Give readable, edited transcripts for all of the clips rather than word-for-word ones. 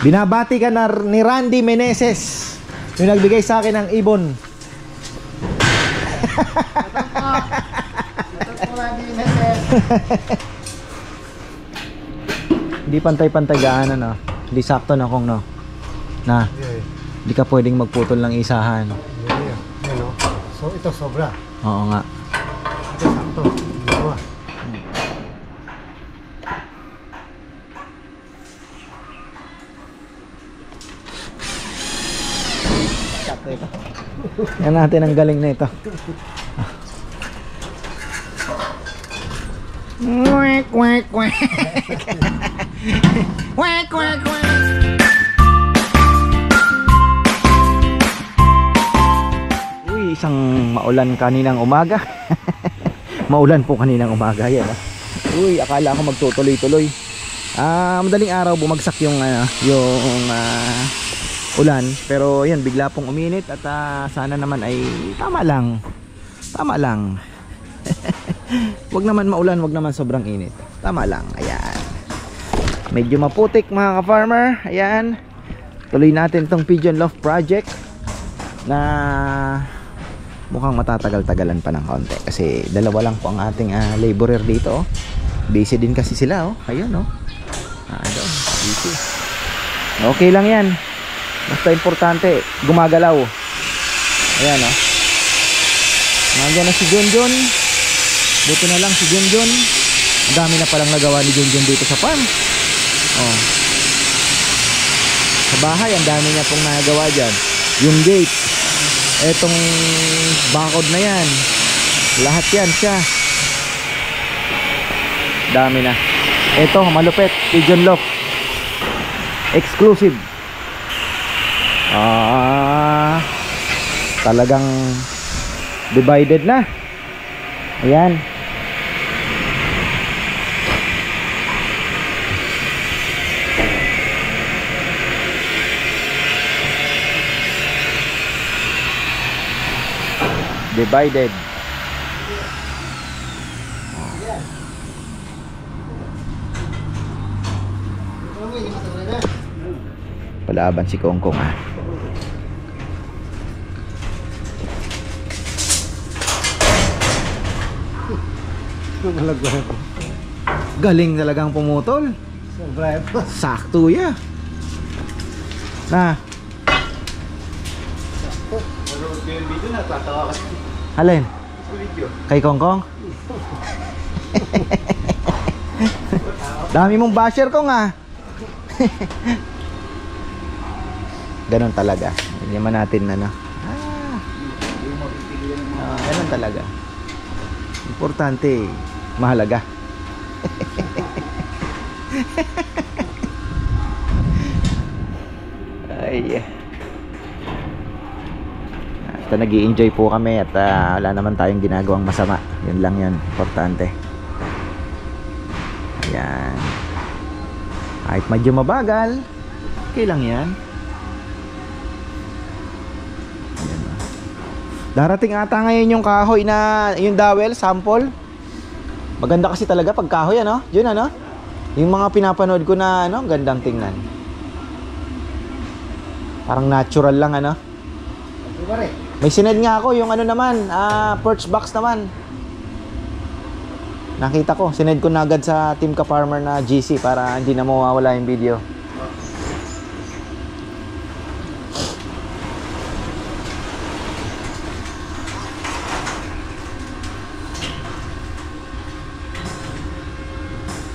Binabati ka na ni Randy Meneses, yung nagbigay sa akin ng ibon. Hindi pantay-pantay gaano, no? Hindi sakto na kung, no? Na, hindi ka pwedeng magputol ng isahan. So ito sobra. Oo nga. Ito sakto. Dalawa. Yan natin ang galing na ito. Kwek kwek kwek. Kwek kwek kwek. Uy, isang maulan kaninang umaga. Maulan po kaninang umaga yan. Uy, akala ko magtutuloy-tuloy. Madaling araw bumagsak yung ulan, pero yan bigla pong uminit at sana naman ay tama lang. Tama lang. Wag naman maulan, wag naman sobrang init. Tama lang. Ayan. Medyo maputik mga ka-farmer. Ayan. Tuloy natin tong pigeon loft project na mukhang matatagal-tagalan pa ng konti kasi dalawa lang po ang ating laborer dito. Busy din kasi sila, oh. Ayun, oh. Busy. Okay lang yan. Basta importante, gumagalaw. Ayan, oh. Nandiyan na si Junjun. Buti na lang si Junjun. Ang dami na palang nagawa ni Junjun dito sa farm. Oh. Sa bahay, ang dami niya pong nagawa dyan. Yung gate, etong bakod na yan, lahat yan siya. Dami na. Eto, malupit, pigeon loft. Exclusive. Talagang divided na. Ayan. Divided. Palaban si Kongkong, ah. Galing talagang pumutol. Sakto ya. Na. Alin? Kay Kongkong? Dami mong basher ko nga. Ganon talaga. Hindi naman natin ano. Ganon talaga. Importante, mahalaga. Ay. Basta nag-i-enjoy po kami at wala naman tayong ginagawang masama. Yun lang yun, importante. Ayan. Kahit medyo mabagal, okay lang yan. Ayan. Darating ata ngayon yung kahoy na, yung dowel, sample. Maganda kasi talaga pag kahoy, ano? Yun, ano? Yung mga pinapanood ko na, ano, gandang tingnan. Parang natural lang, ano? May sined nga ako, yung ano naman, perch box naman. Nakita ko, sined ko na agad sa Team Ka-Farmer na GC para hindi na mawawala yung video.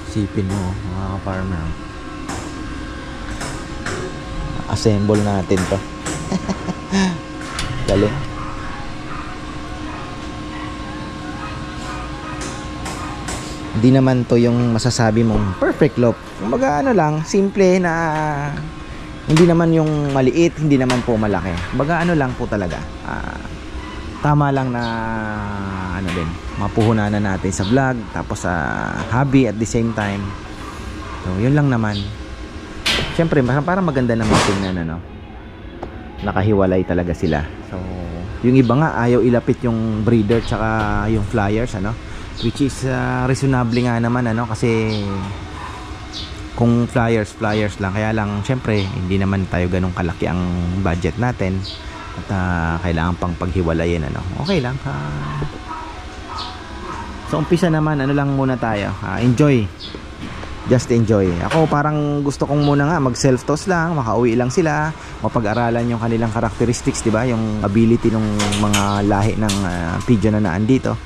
Sipin mo, mga ka-farmer. Assemble natin to. Galing. Hindi naman to yung masasabi mong perfect loft. Kumbaga ano lang, simple na hindi naman yung maliit, hindi naman po malaki. Kumbaga ano lang po talaga. Tama lang na ano din, mapuhunan na natin sa vlog, tapos sa hobby at the same time. So, yun lang naman. Siyempre, para maganda naman tingnan, ano. Nakahiwalay talaga sila. So, yung iba nga ayaw ilapit yung breeder tsaka yung flyers, ano, which is reasonable nga naman, ano, kasi Kung flyers lang, kaya lang syempre hindi naman tayo ganun kalaki ang budget natin at kailangan pang paghiwalayin, ano. Okay lang. So umpisa naman, ano lang muna tayo, enjoy, just enjoy. Ako parang gusto kong muna nga mag self toss lang, makauwi lang sila, mapag-aralan yung kanilang characteristics, diba, yung ability ng mga lahi ng pigeon na naandito,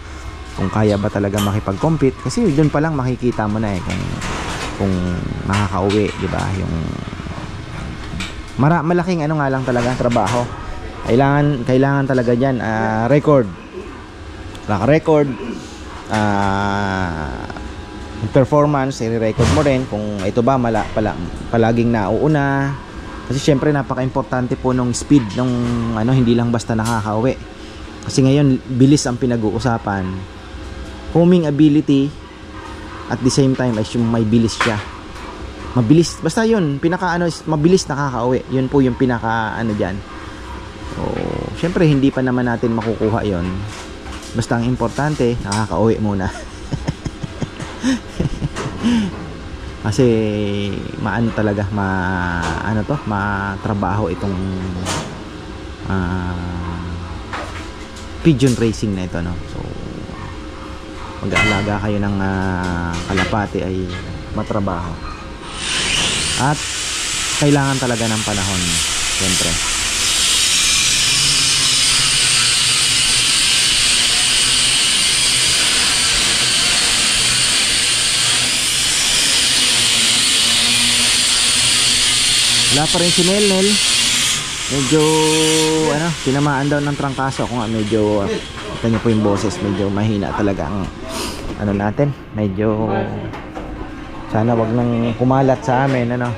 kung kaya ba talaga makipag-compete, kasi doon pa lang makikita mo na kung makakauwi, di ba? Yung malaking ano nga lang talaga trabaho. Kailangan talaga diyan record. Record performance, i-record mo rin kung ito ba palaging nauuna. Kasi syempre napaka-importante po nung speed nung ano, hindi lang basta nakakauwi. Kasi ngayon bilis ang pinag-uusapan. Homing ability at the same time ay yung may bilis siya. Mabilis, basta yun, pinaka ano is mabilis nakakauwi. Yun po yung pinaka ano diyan. So, syempre hindi pa naman natin makukuha yon. Basta ang importante, nakakauwi muna. Kasi maano talaga, matrabaho itong pigeon racing na ito, no. So mag-aalaga kayo ng kalapati ay matrabaho at kailangan talaga ng panahon, siyempre. Wala pa rin si Nel. Medyo ano, tinamaan daw ng trangkaso. Kung medyo kita nyo po yung boses, medyo mahina talaga ang ano natin, medyo sana wag nang kumalat sa amin, ano.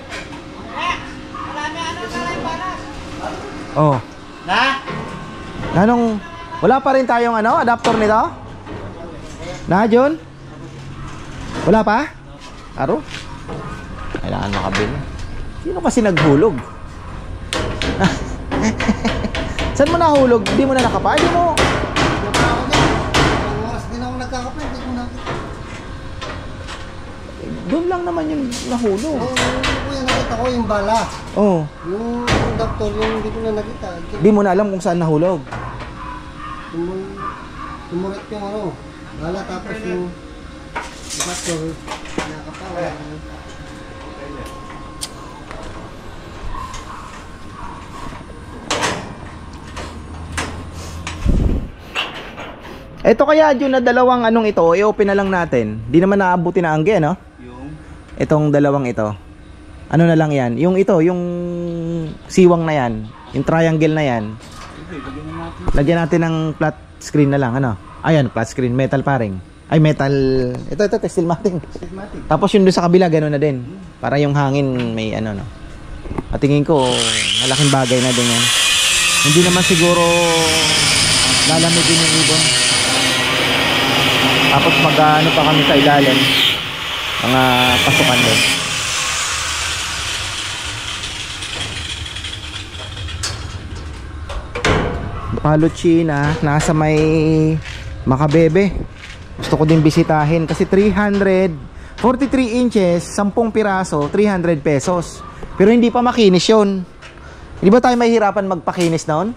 Oh. Anong wala pa rin tayong ano, adapter nito? Na, John? Wala pa? Aro? Kailangan makabili. Sino kasi naghulog? Saan mo nahulog? Hindi mo na nakapa? Hindi mo. Doon lang naman yung nahulog. Oo, yung nakita ko yung bala. Oo. Yung doktor, yung hindi ko na nakita. Hindi mo na alam kung saan nahulog. Tumurit yung ano, bala, tapos yung doktor, nakakapawa. Ito kaya Jun na dalawang anong ito, i-open na lang natin. Di naman naabuti na angge, no? Itong dalawang ito. Ano na lang yan? Yung ito, yung siwang na yan, yung triangle na yan. Lagyan natin ng flat screen na lang, ano? Ayan, flat screen, metal paring. Ay, metal, ito, steel matting. Tapos yung doon sa kabila, gano'n na din. Para yung hangin may ano, no? At tingin ko, malaking bagay na din yan. Hindi naman siguro lalamigin yung ibon. Tapos mag-ano pa kami sa ilalim, mga pasukan din. Paluchina, nasa may Makabebe. Gusto ko din bisitahin kasi 43 inches, 10 piraso, 300 pesos. Pero hindi pa makinis yun. Hindi ba tayo mahihirapan magpakinis noon?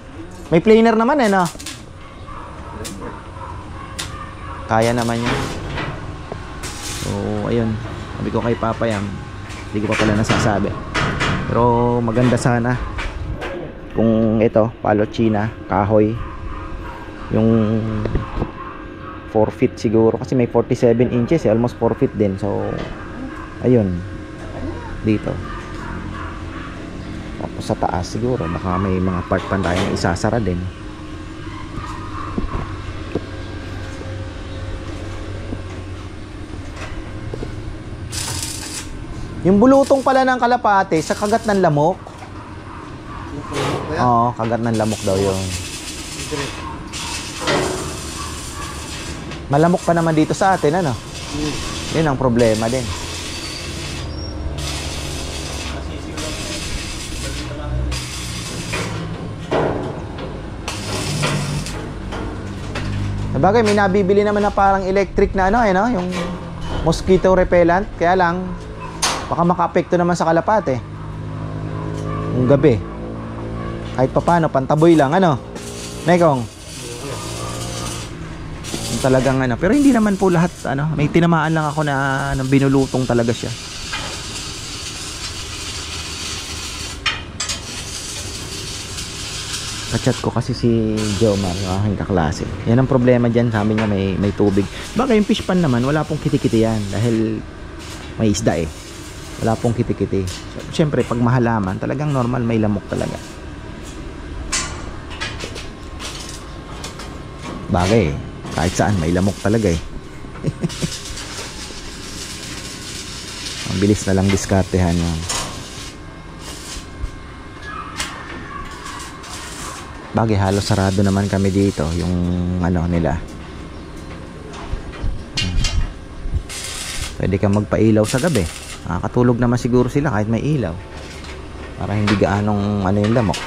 May planer naman, no? Kaya naman yun. So ayun, sabi ko kay Papa Yam, hindi ko pa pala nasasabi, pero maganda sana kung ito, Paluchina, kahoy, yung 4 feet siguro, kasi may 47 inches almost 4 feet din. So ayun, dito. Tapos sa taas siguro baka may mga part pa tayong isasara din. Yung bulutong pala ng kalapate sa kagat ng lamok. Oo, kagat ng lamok daw yun. Malamok pa naman dito sa atin, ano? Yun ang problema din. Sabagay, may nabibili naman na parang electric na ano, no? Yung mosquito repellent. Kaya lang, Baka makaapekto naman sa kalapate. Yung gabi. Kahit papano, pantaboy lang, ano? Nekong? Yung talagang ano. Pero hindi naman po lahat, ano. May tinamaan lang ako na binulutong talaga siya. Kachat ko kasi si Jomar, yung aking kaklase. Yan ang problema dyan, sabi niya may tubig. Baka yung fish pan naman, wala pong kitikiti yan. Dahil may isda eh. Wala pong kitikiti. Siyempre, pag mahalaman, talagang normal, may lamok talaga. Bagay eh. Kahit saan, may lamok talaga eh. Ang bilis na lang diskartehan yan. Bagay, halos sarado naman kami dito. Yung ano nila. Pwede kang magpailaw sa gabi. Nakakatulog naman siguro sila kahit may ilaw. Para hindi gaanong ano yung lamok.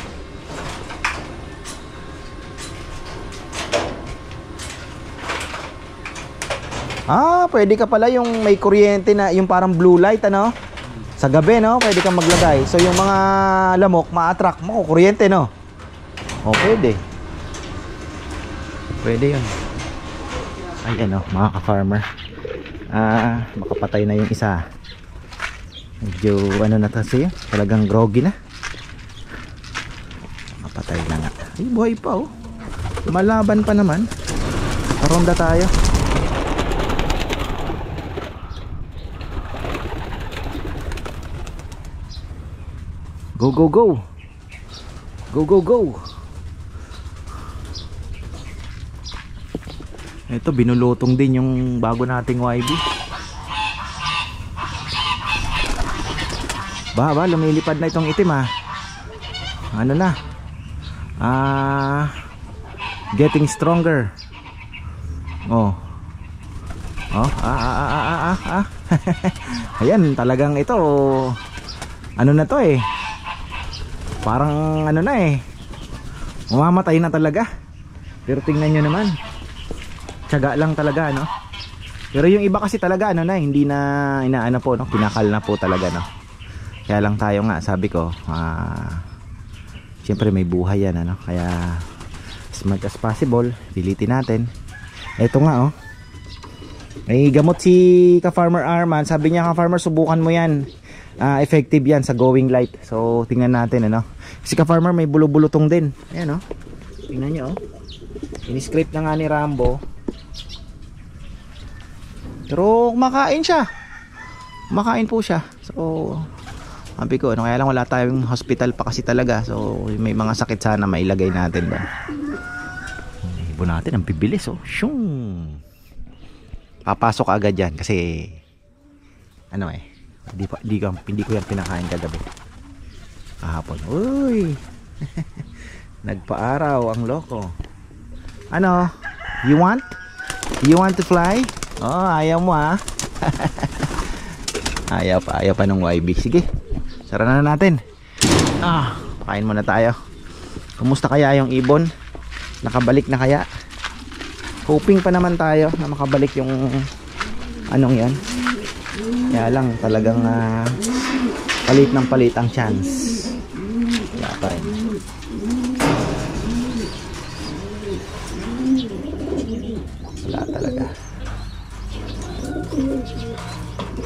Pwede ka pala yung may kuryente na yung parang blue light, ano? Sa gabi, no? Pwede kang maglagay. So yung mga lamok ma-attract mo, kuryente, no? Pwede. Pwede yun. Ay, ano, mga ka-farmer. Makapatay na yung isa. Medyo, ano na kasi yun? Talagang groggy na. Makapatay na nga. Ay, buhay pa, oh. Malaban pa naman. Paronda tayo. Go, go, go. Go, go, go. Ito, binulutong din yung bago nating YB. Ba, lumilipad na itong itim, ha. Ano na? Getting stronger. Ayan, talagang ito. Ano na to eh. Parang ano na eh. Mamamatay na talaga. Pero tingnan nyo naman. Tiyaga lang talaga, no? Pero yung iba kasi talaga, ano na, hindi na inaano po, no? Kinakal na po talaga, no? Kaya lang tayo nga, sabi ko, siyempre may buhay yan, ano? Kaya, as much as possible, pilitin natin. Ito nga, oh. May gamot si ka-farmer Arman. Sabi niya, ka-farmer, subukan mo yan. Effective yan sa going light. So, tingnan natin, ano? Si ka-farmer may bulubulutong din. Ayan, oh. Tingnan nyo, oh. Ini-script na nga ni Rambo. Pero kumakain siya. Kumakain po siya. So, sabi ko, ano, kaya lang wala tayong hospital pa kasi talaga. So, may mga sakit sana mailagay natin ba. Ibon natin, ang bibilis, oh. Shung. Papasok agad yan kasi ano eh, hindi ko yan pinakain kagabi. Kahapon. Uy. Nagpaaraw ang loko. Ano? You want? You want to fly? Oh, ayaw mo, ha? Ayaw pa ng YB. Sige, sara na natin. Kain muna tayo. Kumusta kaya yung ibon? Nakabalik na kaya? Hoping pa naman tayo na makabalik yung anong yan. Kaya lang talagang palit ng palit ang chance. Wala pa rin. Wala talaga.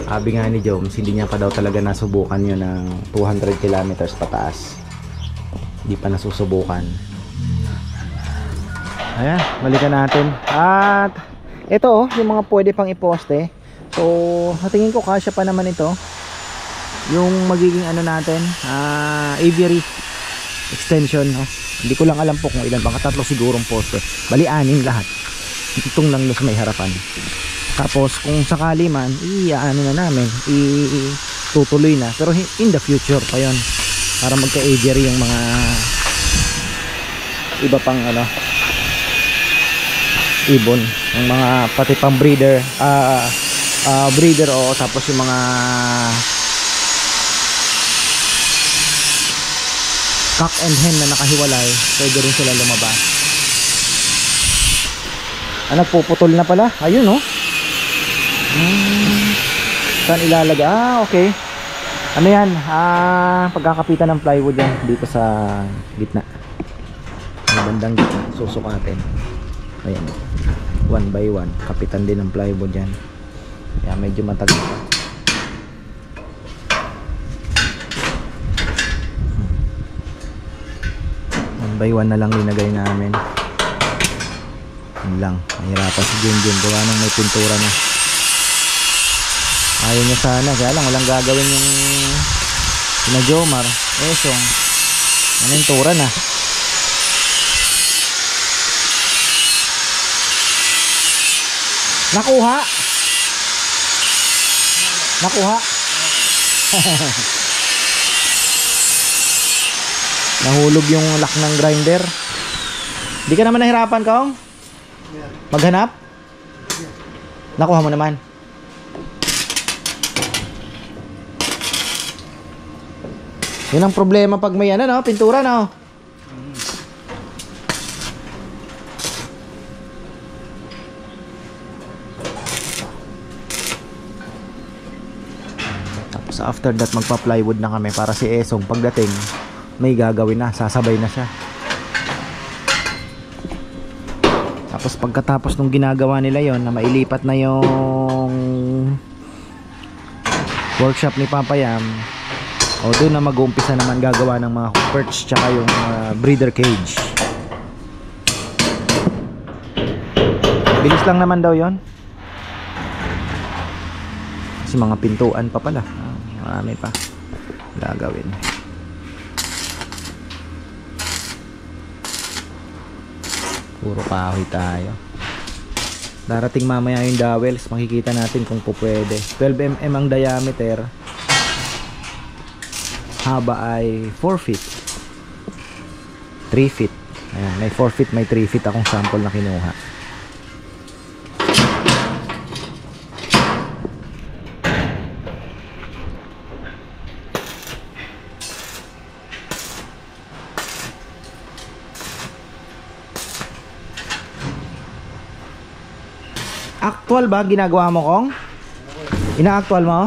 Sabi nga ni Joms, hindi niya pa daw talaga nasubukan yun ng 200 kilometers pataas. Hindi pa nasusubukan. Ayan, balikan natin. At ito, oh, yung mga pwede pang iposte. So, tingin ko kasya pa naman ito. Yung magiging ano natin, aviary extension, oh. Hindi ko lang alam po kung ilan, baka 3 sigurong poste. Bali 6 lahat. Itong lang sa may harapan. Tapos kung sakali man, ano na namin, tutuloy na. Pero in the future pa yon, para magka-aviary yung mga iba pang ano, ibon, yung mga pati pang breeder, breeder, o tapos yung mga cock and hen na nakahiwalay, pwede rin sila lumabas. Nagpuputol na pala. Ayun, oh. Saan ilalagay? Okay. Ano yan? Pagkakapitan ng plywood yan dito sa gitna. Ang bandang gitna. Susukatin. Ayan. 1 by 1. Kapitan din ng plywood yan. Kaya medyo matagal pa. 1 by 1 na lang linagay namin. Yun lang. Mahirapan si Junjun. Gawa nang may pintura na. Ayaw niya sana. Kaya lang walang gagawin yung na Jomar. Esong. Anong tura na. Nakuha. Nakuha. Nahulog yung lock ng grinder. Di ka naman nahirapan, Kong? Maghanap? Nakuha mo naman. Yun ang problema pag may ano, no? Pintura, no? Tapos after that magpa-plywood na kami para si Esong pagdating may gagawin na, sasabay na siya. Tapos pagkatapos nung ginagawa nila yon na mailipat na yung workshop ni Papayam, o doon na mag-uumpisa naman gagawa ng mga perch tsaka yung breeder cage. Bilis lang naman daw yon. Kasi mga pintuan pa pala. Marami pa gagawin. Puro kahoy tayo. Darating mamaya yung dowels. Makikita natin kung pupwede. 12 mm ang diameter. Haba ay 4 feet. 3 feet. Ayan, may 4 feet, may 3 feet akong sample na kinuha. Actual ba ginagawa mo, Kong? Ina-actual mo?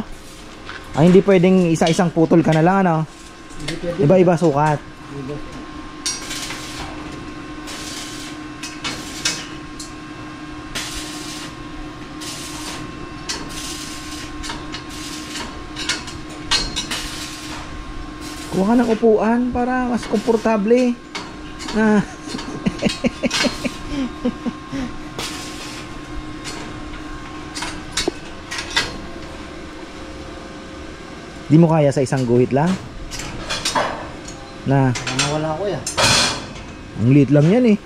Ay, hindi pwedeng isa-isang putol ka na lang, ano? Iba-iba sukat. Kuha ka ng upuan para mas komportable. Ah. Di mo kaya sa isang guhit lang? Na Nawala ko yan. ang liit lang yan eh.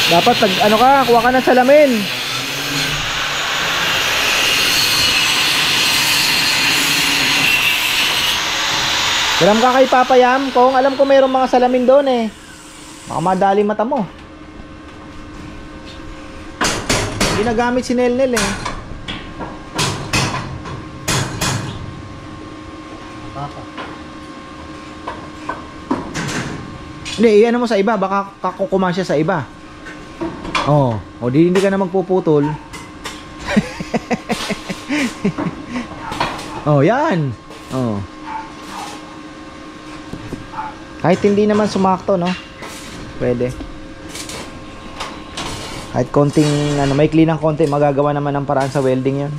Dapat ano ka, kuha ka ng salamin. Garam ka kay Papayam, kung alam ko mayroong mga salamin doon eh. Baka madali mata mo. Ginagamit si Nelnel eh. Papa. Hindi, iyan mo sa iba, baka kakukuma siya sa iba. Oh, o di hindi ka na magpuputol. Oh, yan. Oh. Kahit hindi naman sumakto, no? Pwede. Kahit konting, ano, may clean ng konti, magagawa naman ng paraan sa welding yun.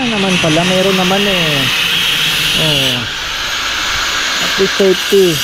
Naman pala, mayroon naman eh. Oh. At least safety.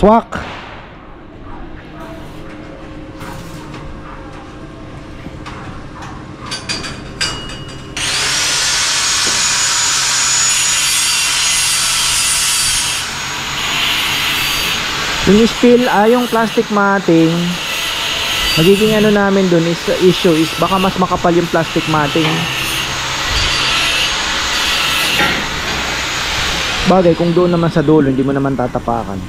Swak. Yung spill, yung plastic matting, magiging ano namin dun is issue is baka mas makapal yung plastic matting. Bagay kung doon naman sa dulo hindi mo naman tatapakan,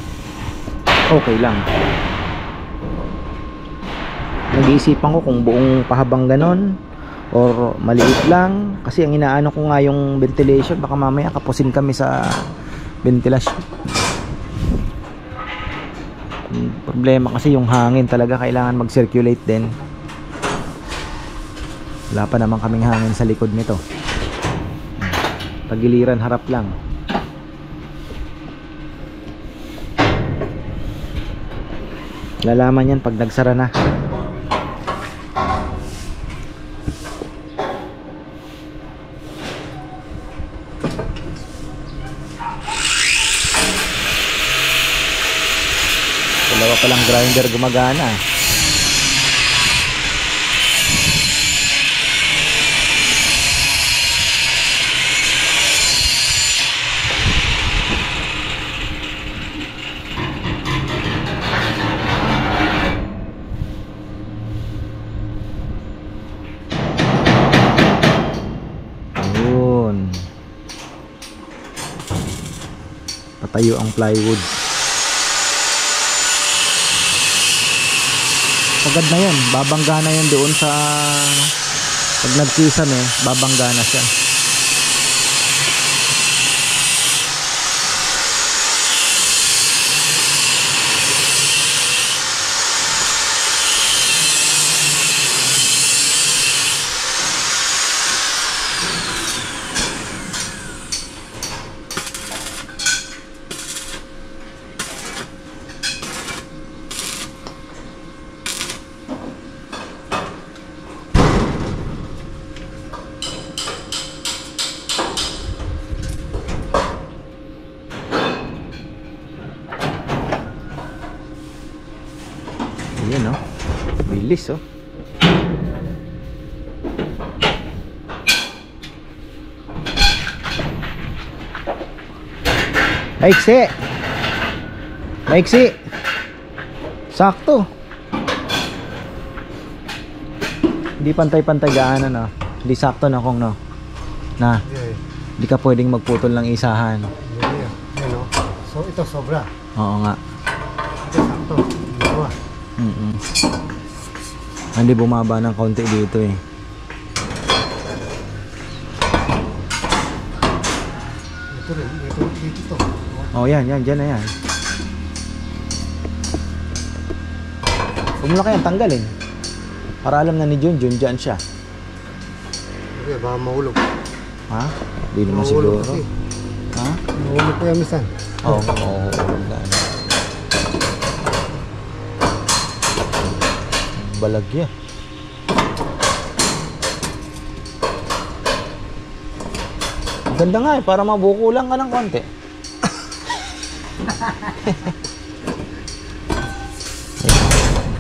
okay lang. Nag-iisipan ko kung buong pahabang ganon or maliit lang, kasi ang inaano ko nga yung ventilation, baka mamaya kapusin kami sa ventilasyon. Problema kasi yung hangin talaga, kailangan mag-circulate din. Wala pa naman kaming hangin sa likod nito. Tagiliran harap lang. Lalaman yan pag nagsara na. Dalawa palang grinder gumagana. Ayun. Patayo ang plywood. Agad na yan, babangga na yan doon sa pag nagkisame, babangga na siya. Ayan oh, bilis oh. Maiksi. Maiksi. Sakto. Hindi pantay-pantay gaan no. Hindi sakto na kung no. Na. Hindi ka pwedeng magputol ng isahan. Yan oh. So ito sobra. Oo nga. Ito sakto. Dalawa. Hindi bumaba ng konti dito eh. Ito rin, ito. Oh yan, dyan na yan. Huwag mo na kayang tanggalin. Para alam na ni Junjun, dyan siya. Okay, baka mahulog. Ha? Hindi naman siguro. Ha? Mahulog ko yan misan. Oo, mahulog na. Balagya. Ganda nga eh, para mabuko lang ka ng konti.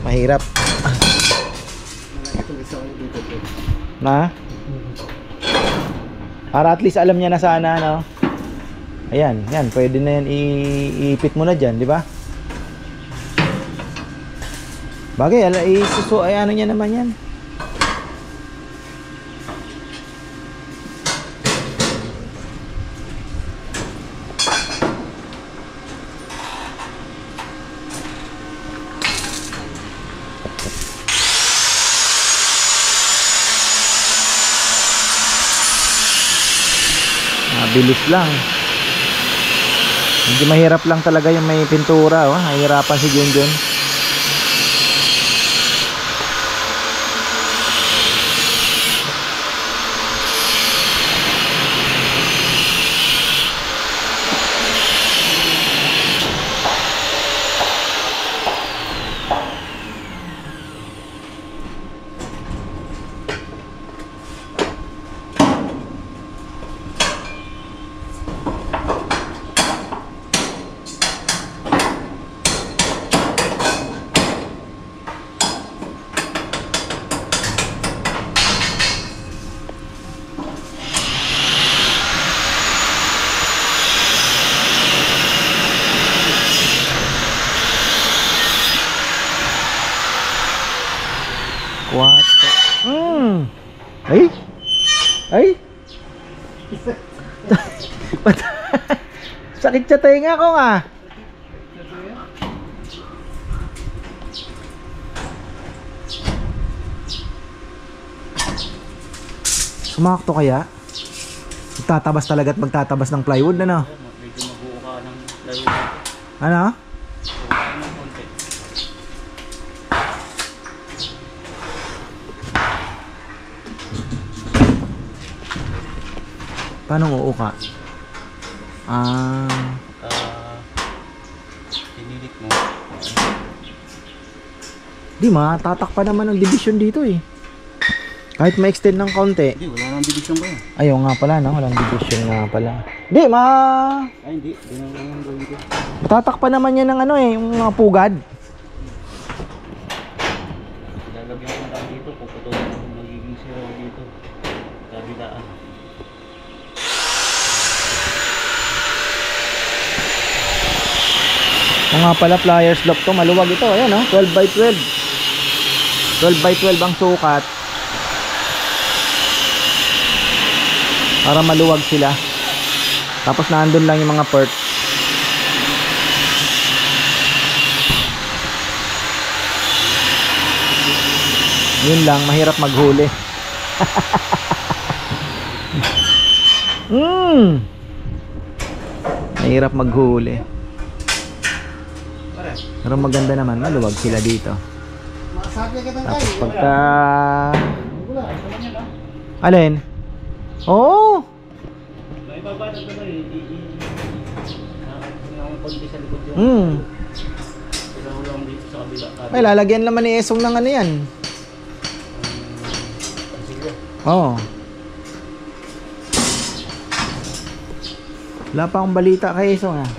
Mahirap. Na? Para at least alam niya na sana, no? Ayan, yan, pwede na yan, iipit mo na dyan, di ba? Bagay, ay ano niya naman yan. Bilis lang. Hindi mahirap lang talaga yung may pintura, oh. Nahihirapan si Junjun. Sakit sa tenga ko nga. Sumakto kaya? Magtatabas talaga at magtatabas ng plywood, ano? Medyo mabuo ka ng plywood. Ano? Buukan ng konti. Paano uuka? Pinilit mo. Di matatak pa naman ang division dito eh. Kahit ma-extend ng kaunti. Hindi, wala nang division ba yan? Ayaw nga pala, no? Walang division nga pala. Di, Ay, hindi. Hindi na lang gawin ko. tatak pa naman yan ng ano eh, yung mga pugad. Lalagyan ko lang dito. Puputulin ko magiging zero dito. Kabilaan. Kung nga pala pliers lock to, maluwag ito. Ayan, no? 12 by 12. 12 by 12 ang sukat. Para maluwag sila. Tapos naandun lang yung mga perk. Yun lang, mahirap maghuli. Mahirap maghuli. Pero maganda naman, maluwag sila dito. Tapos pagka... Alin? Oo! May babalag ko ba eh. Ang konti sa likod yung... Kailangan lang dito sa kabila. May lalagyan naman ni Esong ng ano yan. Oo. Wala pa akong balita kay Esong ah.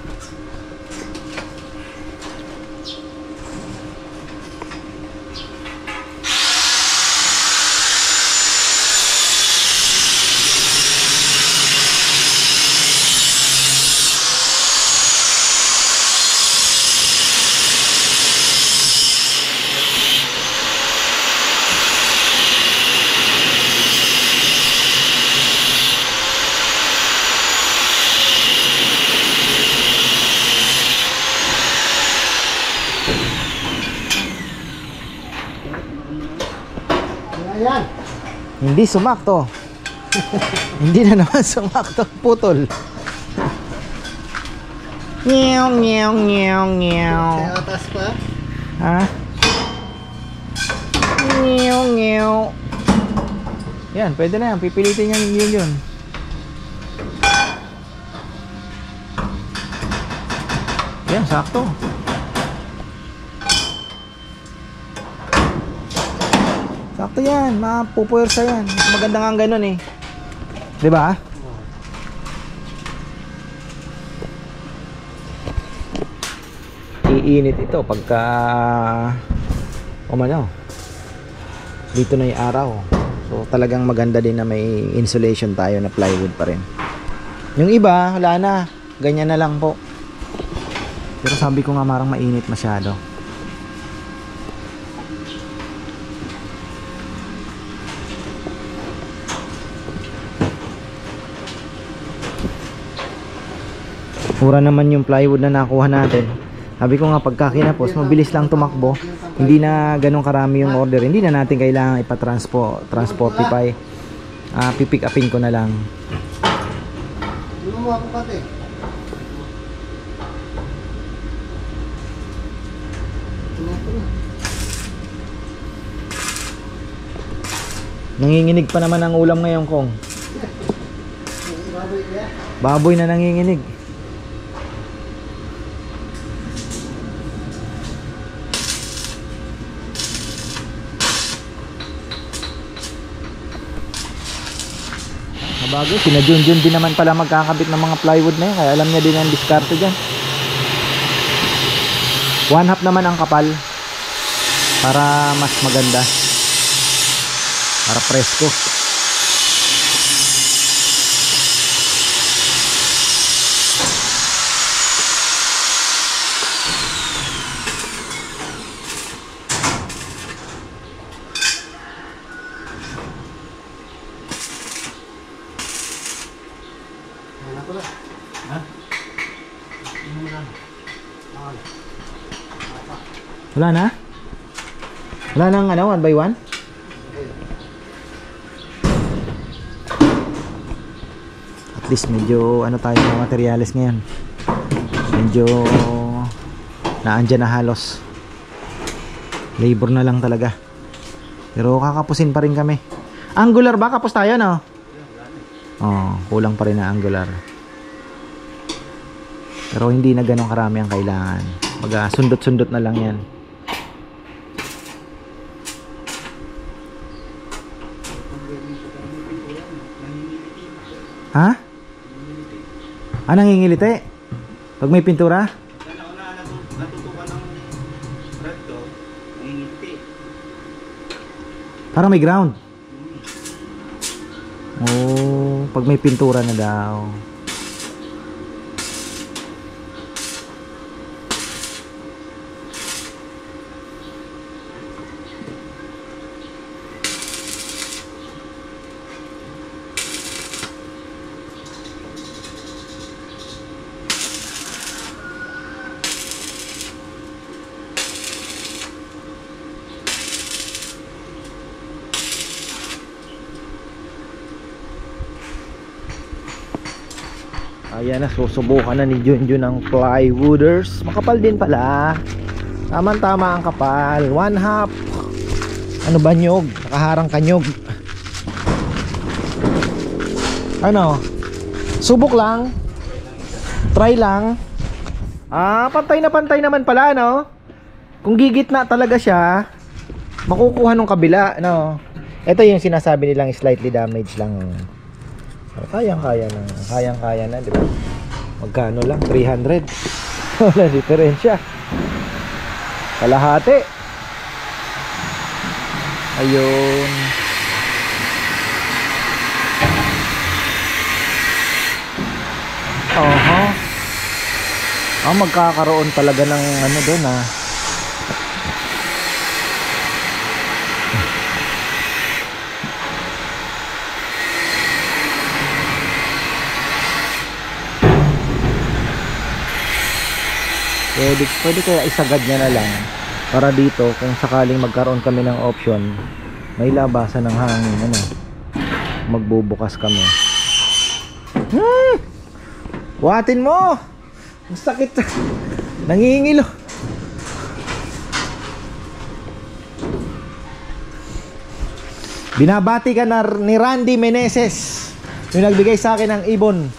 Ayan. Hindi sumakto. Hindi na naman sumakto. Putol. Nyew, nyew, nyew, nyew. Kaya atas pa. Ha? Nyew, nyew. Yan, pwede na yan. Pipilitin niya yun. Yan, sakto. Sakto yan, mapupuwersa yan. Mas maganda nga ang ganun eh. 'Di ba? Iinit ito pagka umano. Dito na 'yung araw. So talagang maganda din na may insulation tayo na plywood pa rin. Yung iba, wala na. Ganyan na lang po. Pero sabi ko nga marang mainit masyado. Mura naman yung plywood na nakuha natin. Sabi ko nga pagka kinapos, mabilis lang tumakbo. Hindi na ganun karami yung order. Hindi na natin kailangan ipa-transportify. Pipick upin ko na lang. Ano mo ako pati? Nanginginig pa naman ang ulam ngayon, Kong. Baboy na nanginginig. Bago, sina Junjun din naman pala magkakabit ng mga plywood na yun, kaya alam niya din ang diskarte dyan. 1/2 naman ang kapal para mas maganda, para presko. Wala ko lang. Ha? Ano mo lang? Wala. Wala na? Wala nang ano, 1 by 1? At least medyo ano tayo ng materyales ngayon. Medyo naandyan na halos. Labor na lang talaga. Pero kakapusin pa rin kami. Angular ba? Kapos tayo, no? Oh, kulang pa rin na angular. Pero hindi na ganun karami ang kailangan. Sundot-sundot na lang yan. Ha? Ah, nangingiliti? Pag may pintura? Natutukan ng red to, nangingiti. Parang may ground. Oh, pag may pintura na daw. Ayan na, susubukan na ni Junjun ng plywooders. Makapal din pala. Tama-tama ang kapal. 1/2. Ano ba nyog? Nakaharang ka nyog. Ano? Subok lang. Try lang. Ah, pantay naman pala, no? Kung gigitna talaga siya, makukuha nung kabila, no? Ito yung sinasabi nilang slightly damaged lang. Kayang-kaya na. Kayang-kaya na, di ba? Magkano lang? 300. Wala diferensya. Kalahati. Ayun. Oho. Ah, magkakaroon talaga ng ano doon, ah. Pwede kaya isagad niya na lang para dito kung sakaling magkaroon kami ng option, may labasan ng hangin, ano, magbubukas kami. Buhatin mo! Ang sakit. Nangingilo. Binabati ka na ni Randy Meneses, yung nagbigay sa akin ng ibon.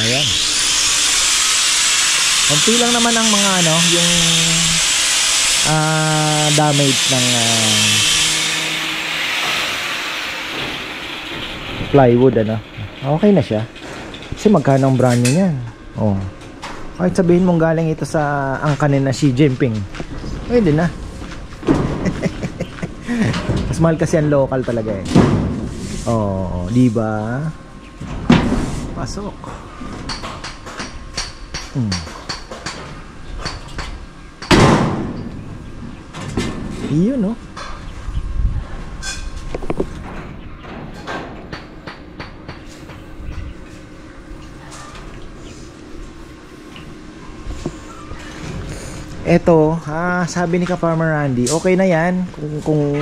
Ayan. Konti lang naman ang mga ano, yung damage ng plywood, ano. Okay na siya. Kasi magkano ang brand new niyan? Oh. Kahit sabihin mong galing ito sa angkanin na Xi Jinping, pwede na. Mas mahal kasi ang local talaga eh. Oh, di ba? Pasok. Iyon, no? Eto, sabi ni Ka-Farmer Randy, okay na yan kung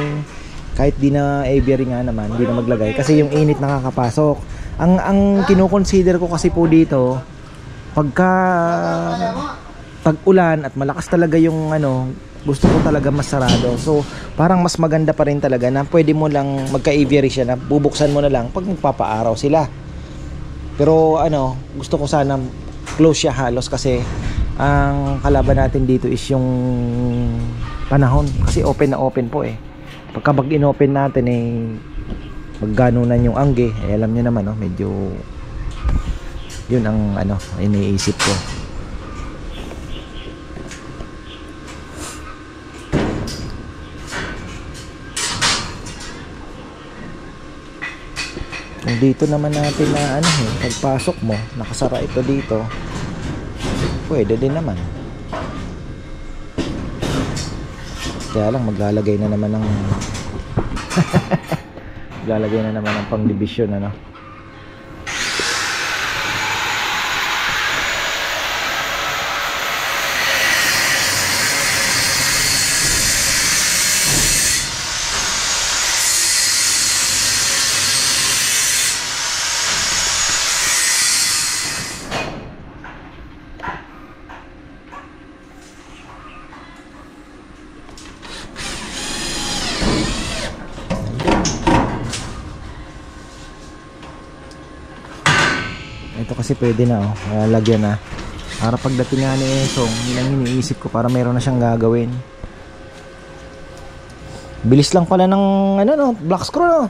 kahit di na aviary nga naman, di na maglagay kasi yung init nakakapasok. Ang kino-consider ko kasi po dito, pagka tag-ulan at malakas talaga yung ano, gusto ko talaga mas sarado. So, parang mas maganda pa rin talaga na pwede mo lang magka-aviary siya na bubuksan mo na lang pag magpapaaraw sila. Pero ano, gusto ko sana close siya halos kasi ang kalaban natin dito is yung panahon kasi open na open po eh. Pagka pag inopen natin eh magganunan yung angge eh, alam niyo naman, no? Medyo yun ang ano iniisip ko. dito naman natin na ano pagpasok mo nakasara ito dito, pwede din naman. Kaya lang maglalagay na naman ng maglalagay na naman ng pang division ano. Ito kasi pwede na lagyan na. Para pagdating nga ni Esong, yun ang iniisip ko para meron na siyang gagawin. Bilis lang pala ng ano no, black screw no.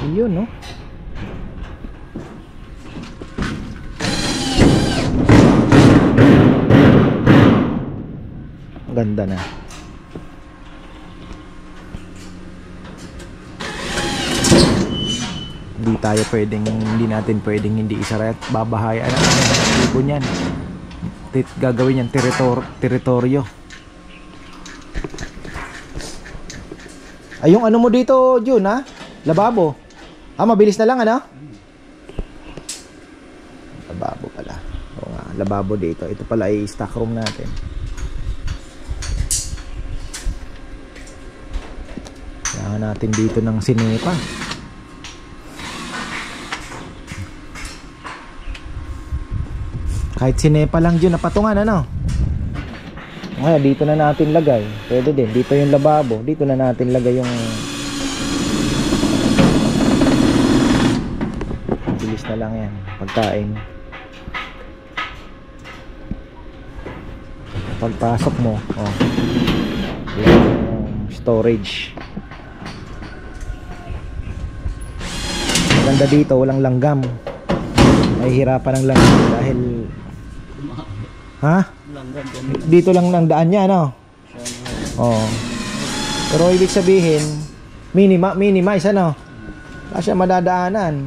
Yun no. Ganda na. Hindi natin pwedeng hindi isara at babahayan ang ibon yan. Gagawin yan teritoryo. Ay yung ano mo dito Jun ha? Lababo. Mabilis na lang ano? Lababo pala. Oo nga, lababo dito. Ito pala ay stock room natin. Kailangan natin dito ng sinepa. Kahit sinepa lang dyan na patungan ano. Ngayon dito na natin lagay. Pwede din. Dito yung lababo. Dito na natin lagay yung bilis na lang yan. Pagkain. Pagpasok mo yung storage. Maganda dito. Walang langgam. Mahihirapan ng langgam dahil dito lang ng daan niya no? Pero ibig sabihin minimize ano? Kasi madadaanan.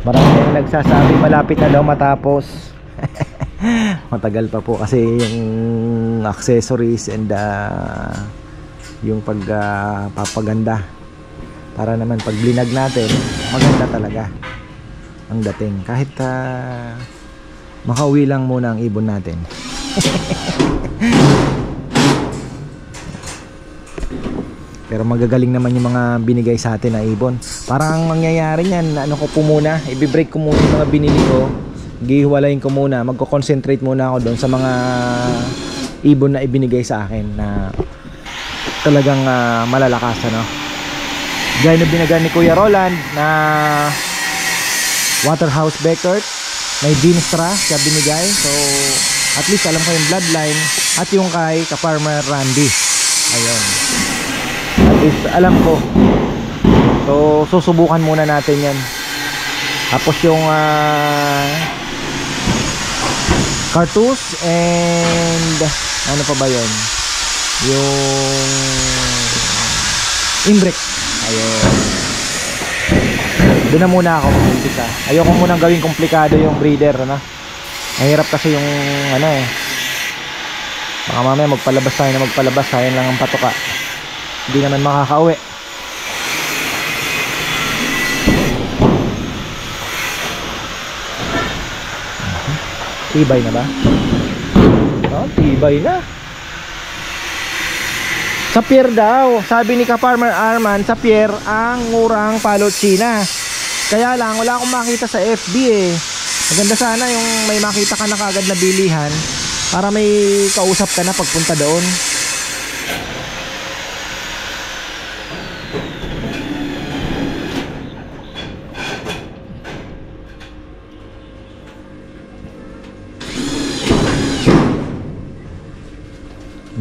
Marami yung nagsasabi malapit na daw matapos. Matagal pa po kasi yung accessories and yung pagpapaganda. Para naman pag blinag natin, maganda talaga ang dating. Kahit makauwi lang muna ang ibon natin. Pero magagaling naman yung mga binigay sa atin na ibon. Parang mangyayari niyan, ano ko po muna, i-break ko muna yung mga binili ko. Gihiwalayin ko muna, magko-concentrate muna ako doon sa mga ibon na ibinigay sa akin na talagang malalakas ano. Gaya na binigay ni Kuya Roland na Waterhouse Beckert, may Dinstra siya binigay. So at least alam ko yung bloodline. At yung kay ka-farmer Randy, ayun, at least alam ko. So susubukan muna natin yan. Tapos yung Cartus and ano pa ba yun, yung Imbrek. Ayun. Doon na muna ako mag-umpisa. Ayoko munang gawing komplikado yung breeder ano? Mahirap kasi yung ano baka mamaya magpalabas tayo na magpalabas, sayang lang ang patoka, hindi naman makakauwi. Tibay na ba? Tibay na. Sa pier daw, sabi ni ka-farmer Arman, sa pier ang murang palot China. Kaya lang wala akong makita sa FB Maganda sana yung may makita ka na kagad na bilihan para may kausap ka na pagpunta doon.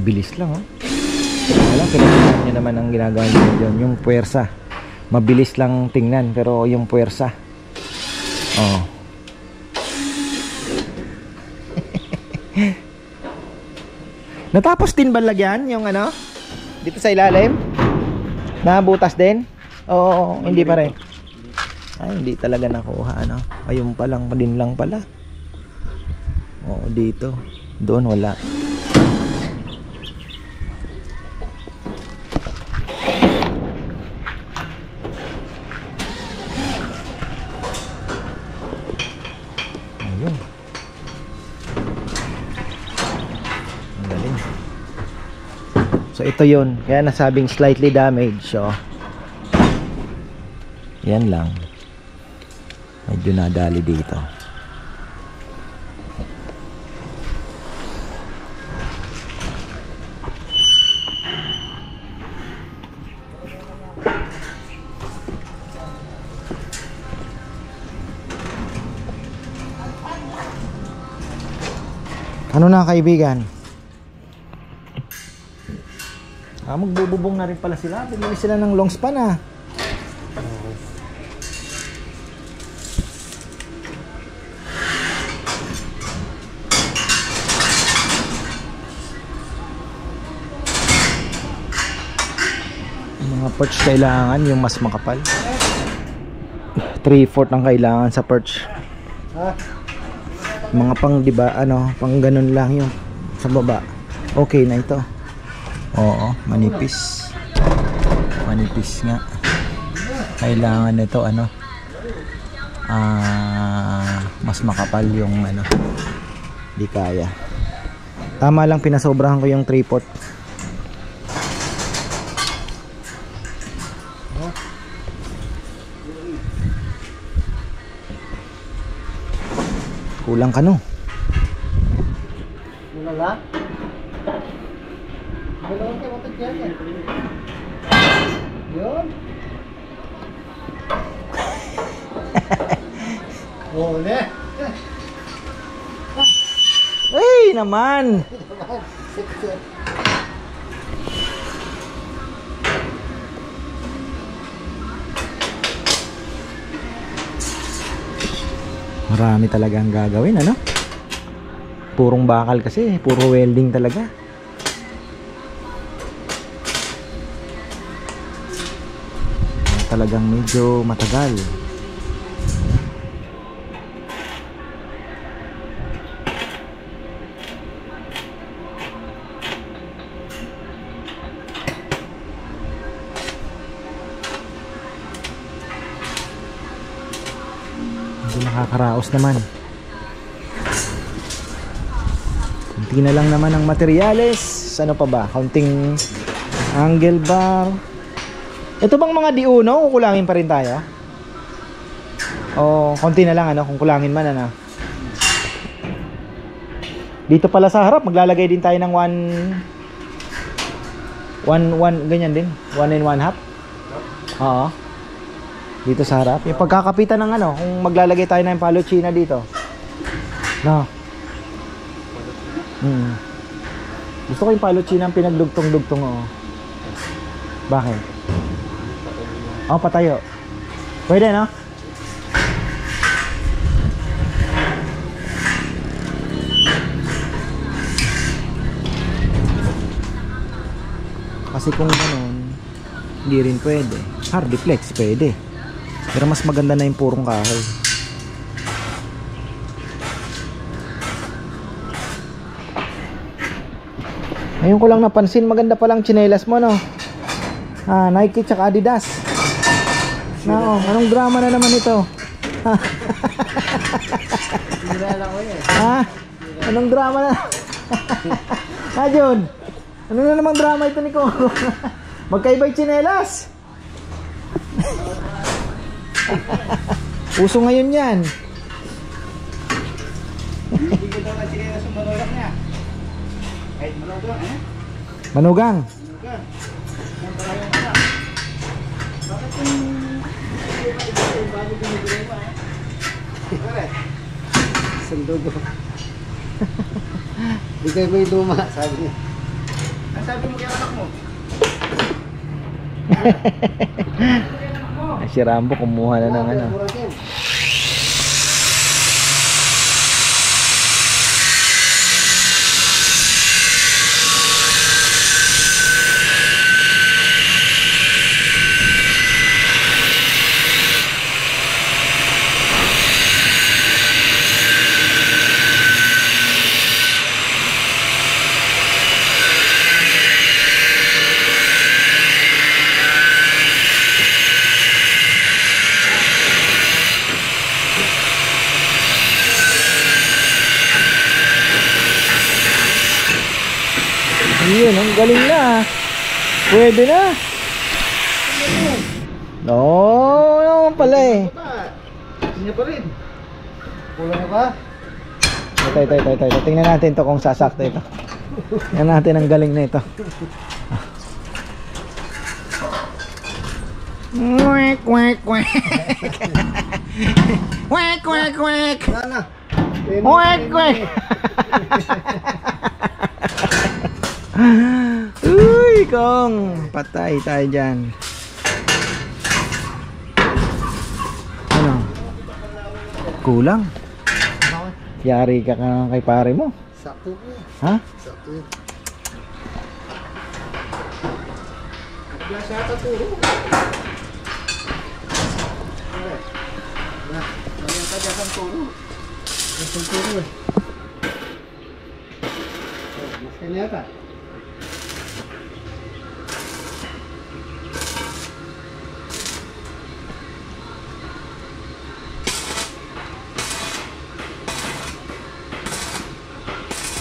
Bilis lang Wala, kailangan nyo naman ang ginagawa nyo dyan. Yung puwersa, mabilis lang tingnan, pero yung puwersa Natapos din ba lagyan yung ano? Dito sa ilalim? Nabutas din? Oo, hindi pa rin. Ay, hindi talaga nakuha, ano? Ayun pa lang, din lang pala. Oo, dito. Doon wala. Ayun. Ang galing. So, ito yun. Kaya nasabing slightly damaged. So, yan lang. Medyo nadali dito. Ano na kaibigan? Magbububong na rin pala sila. Bumili sila ng long span ah. Mga perch kailangan yung mas makapal. 3/4 ang kailangan sa perch. Mga pang diba ano, pang ganun lang yung sa baba. Okay na ito. Oo, manipis. Manipis nga. Kailangan nito ano, mas makapal yung ano. Di kaya. Tama lang, pinasobrahan ko yung 3/4. Kulang ka no. Wala lang. Wala lang kayo matag yan. Yun. Wala. Ay naman. Marami talagang gagawin, ano? Purong bakal kasi, puro welding talaga. Talagang medyo matagal. Nakakaraos naman. Kunti na lang naman ang materyales. Ano pa ba? Counting angle bar. Ito bang mga diuno? Kukulangin pa rin tayo? O konti na lang ano? Kung kulangin man ano? Dito pala sa harap maglalagay din tayo ng 1 ganyan din. 1 and 1/2. Oo. Dito sa harap. Yung pagkakapitan ng ano, kung maglalagay tayo ng palochina dito. No. Gusto ko yung palochina ang pinagdugtong-dugtong, oh. Bakit? Oh, patayo. Pwede, no? Kasi kung ganun, hindi rin pwede. Hardiplex, pwede. Pero mas maganda na yung purong kahoy. Ngayon ko lang napansin, maganda palang tsinelas mo, no? Nike tsaka Adidas. No, anong drama na naman ito? Anong drama na? Jun, ano na namang drama ito ni ko? Magkaiba yung tsinelas. Uso ngayon yan. Hindi ko daw na tsinelas yung manugang niya. Kahit manugang, eh? Manugang? Manugang. Bakit yung bago binibigay mo, eh? Sandugo. Bigay mo yung luma, sabi niya. Ang sabi mo kaya anak mo? Si Rambo kumuha na ng ano. Ayun, ang galing na. Pwede na. No, naman pala eh. Hindi pa rin. Kulang na ba? Ito. Tingnan natin to kung sasakto ito. Tingnan natin ang galing na ito. Kwek, kwek, kwek. Kwek, kwek, kwek. Wala na. Kwek, kwek. Uy, Kong. Patay tayo dyan. Ano? Kulang. Yari ka kay pare mo. Sakto po. Ha? Sakto. Wala siya taturo. Ganyan ka dyan ang turo. Ang turo eh. Mas kanya ka.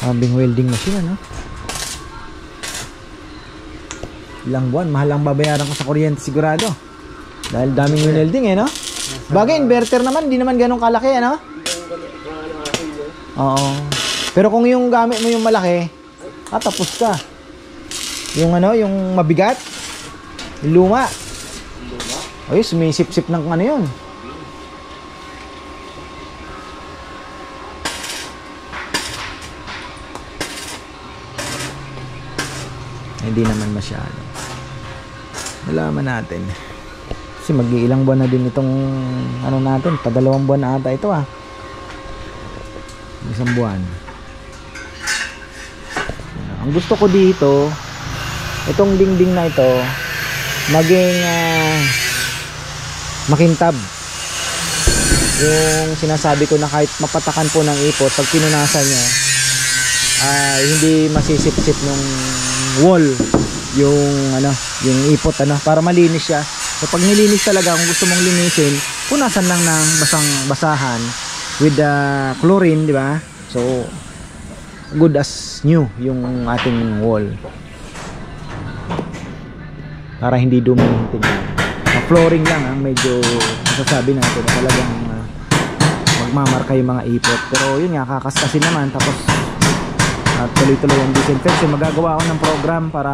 Sabing welding machine, ano? Ilang buwan, mahal ang babayaran ko sa kuryente sigurado. Dahil daming welding eh, no? Bagay, inverter naman, hindi naman ganun kalaki, ano? Oo. Pero kung yung gamit mo yung malaki, tapos ka. Yung ano, yung mabigat, yung luma. Ay, sumisip-sip ng ano yun. Hindi naman masyado. Nalaman natin. Kasi mag-iilang buwan na din itong ano natin. Pa2 buwan na ata ito ah. 1 buwan. Ang gusto ko dito, itong dingding na ito, maging makintab. Yung sinasabi ko na kahit mapatakan po ng ipot, pag pinunasan nyo, hindi masisip-sip nung wall yung ano, yung ipot ano, para malinis siya. So pag nilinis talaga, kung gusto mong linisin, punasan lang ng basang-basahan with the chlorine, di ba? So good as new yung ating wall. Para hindi dumi yung tingnan. Flooring lang ang medyo masasabi natin na talagang magmamarka yung mga ipot. Pero yun nga, kakaskasin naman, tapos at tuloy-tuloy ang disinfection. Magagawa ako ng program para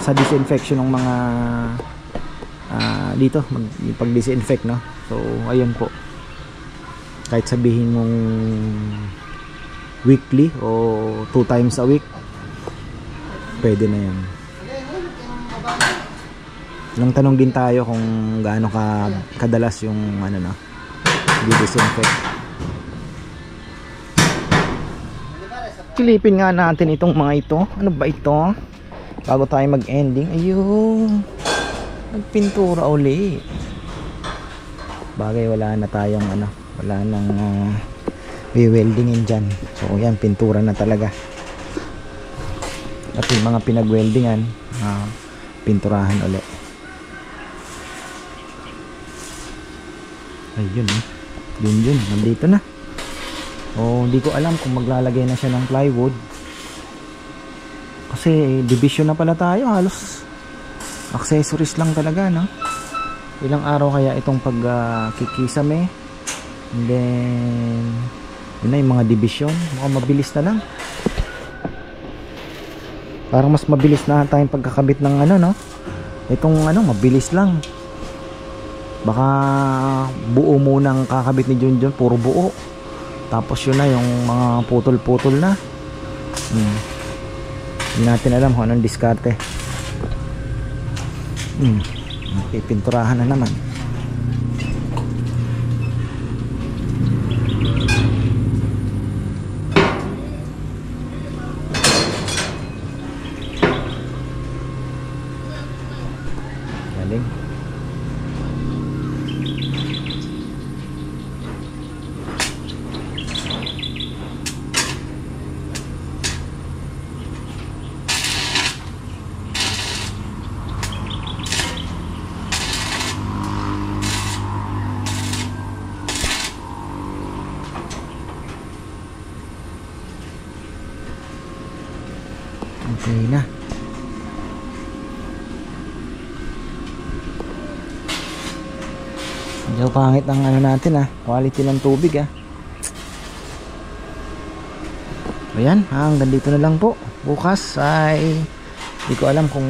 sa disinfection ng mga dito, pag-disinfect, no? So, ayun po. Kahit sabihin mong weekly o 2 times a week, pwede na yan. Nang tanong din tayo kung gaano kadalas yung ano na, di-disinfect. Silipin nga natin itong mga ito. Ano ba ito? Bago tayo mag-ending. Ayun. Nagpintura uli. Bagay, wala na tayong ano. Wala nang weldingin dyan. So yan, pintura na talaga. At yung mga pinag-weldingan, pinturahan uli. Ayun. Yun. Nandito na. Hindi ko alam kung maglalagay na siya ng plywood. Kasi division na pala tayo. Halos accessories lang talaga, no? Ilang araw kaya itong pagkikisame. And then yun na yung mga division. Mukhang mabilis na lang. Parang mas mabilis na tayong pagkakabit ng ano, no? Itong ano, mabilis lang. Baka buo munang kakabit ni Junjun. Puro buo. Tapos yun na yung mga putol-putol na. Hindi natin alam kung anong diskarte. Pinturahan na naman. Galing. Okay na. Medyo pangit ang ano natin quality ng tubig Ayan, hanggang dito na lang po. Bukas ay hindi ko alam kung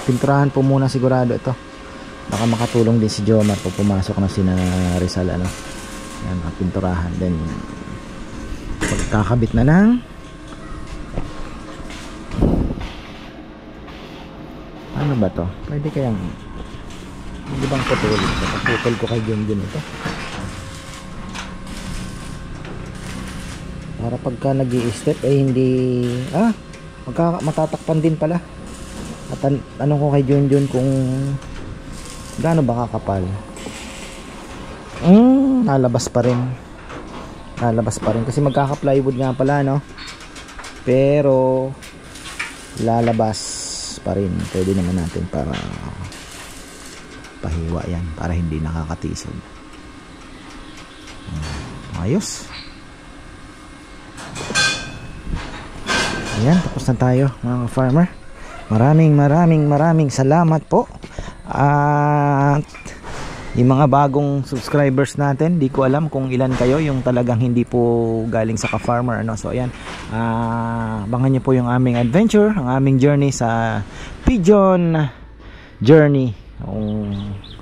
pinturahan po muna sigurado ito. Baka makatulong din si Jomar po pumasok na sina Rizal Ayan, pinturahan. Then pagkakabit na ng ano ba to? Pwede kayang hindi bang putulin ito? Putol ko kay Junjun ito para pagka nag-i-step ay hindi matatakpan din pala. At tanong ko kay Junjun kung gaano ba kakapal. Nalabas pa rin kasi magkaka-plywood nga pala pero lalabas pa rin. Pwede naman natin para pahiwa yan para hindi nakakatisod. Ayos. Ayan, tapos na tayo mga farmer. Maraming salamat po. At yung mga bagong subscribers natin, di ko alam kung ilan kayo yung talagang hindi po galing sa ka-farmer So ayan, abangan nyo po yung aming adventure, ang aming journey sa Pigeon Journey.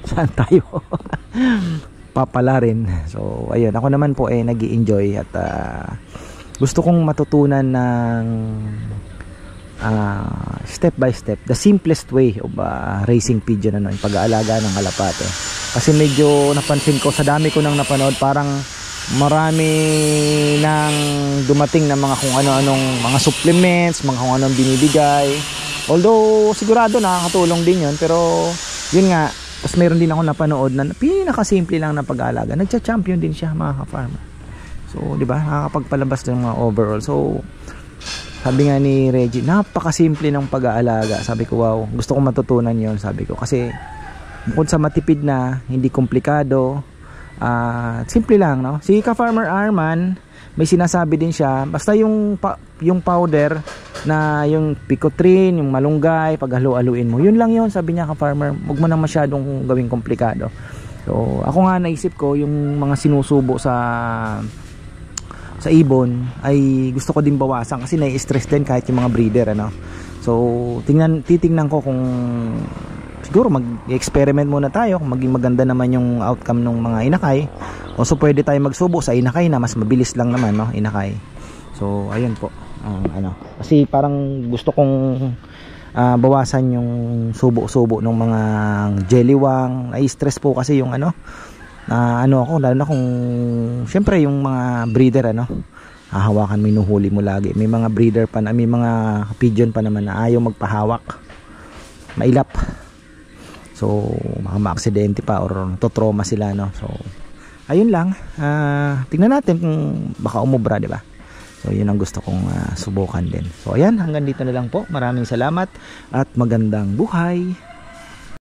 Saan tayo papala rin. So ayun, ako naman po nag-i-enjoy at gusto kong matutunan ng step by step, the simplest way of raising pigeon, yung pag-aalaga ng kalapate. Kasi medyo napansin ko sa dami ko nang napanood, parang marami nang dumating na mga kung ano-anong mga supplements, mga kung anong binibigay. Although sigurado nakakatulong din yun, pero yun nga, tapos meron din ako napanood na pinakasimple lang na pag-aalaga. Nagcha-champion din siya mga ka-farmer. So, di ba? Nakakapagpalabas ng mga overall. So, sabi nga ni Reggie, napakasimple ng pag-aalaga. Sabi ko, wow, gusto kong matutunan yon, sabi ko. Kasi, bukod sa matipid na, hindi komplikado, simple lang, no? Si ka-farmer Arman, may sinasabi din siya, basta yung powder na yung picotrin, yung malunggay, paghalo-haluin mo, yun lang yun, sabi niya ka-farmer, huwag mo na masyadong gawing komplikado. So, ako nga naisip ko, yung mga sinusubo sa ibon ay gusto ko din bawasan kasi nai-stress din kahit yung mga breeder So titingnan ko kung siguro mag-experiment muna tayo kung maging maganda naman yung outcome ng mga inakay. O so pwede tayo magsubo sa inakay na mas mabilis lang naman inakay. So ayun po. Kasi parang gusto kong bawasan yung subo-subo ng mga jelliwang. Nai-stress po kasi yung ako, lalo na kung syempre yung mga breeder hahawakan mo, hinuhuli mo lagi. May mga breeder pa may mga pigeon pa naman na ayaw magpahawak, mailap. So ma-aksidente pa or totroma sila So ayun lang, tingnan natin kung baka umubra, di ba? So yun ang gusto kong subukan din. So ayan, hanggang dito na lang po. Maraming salamat at magandang buhay.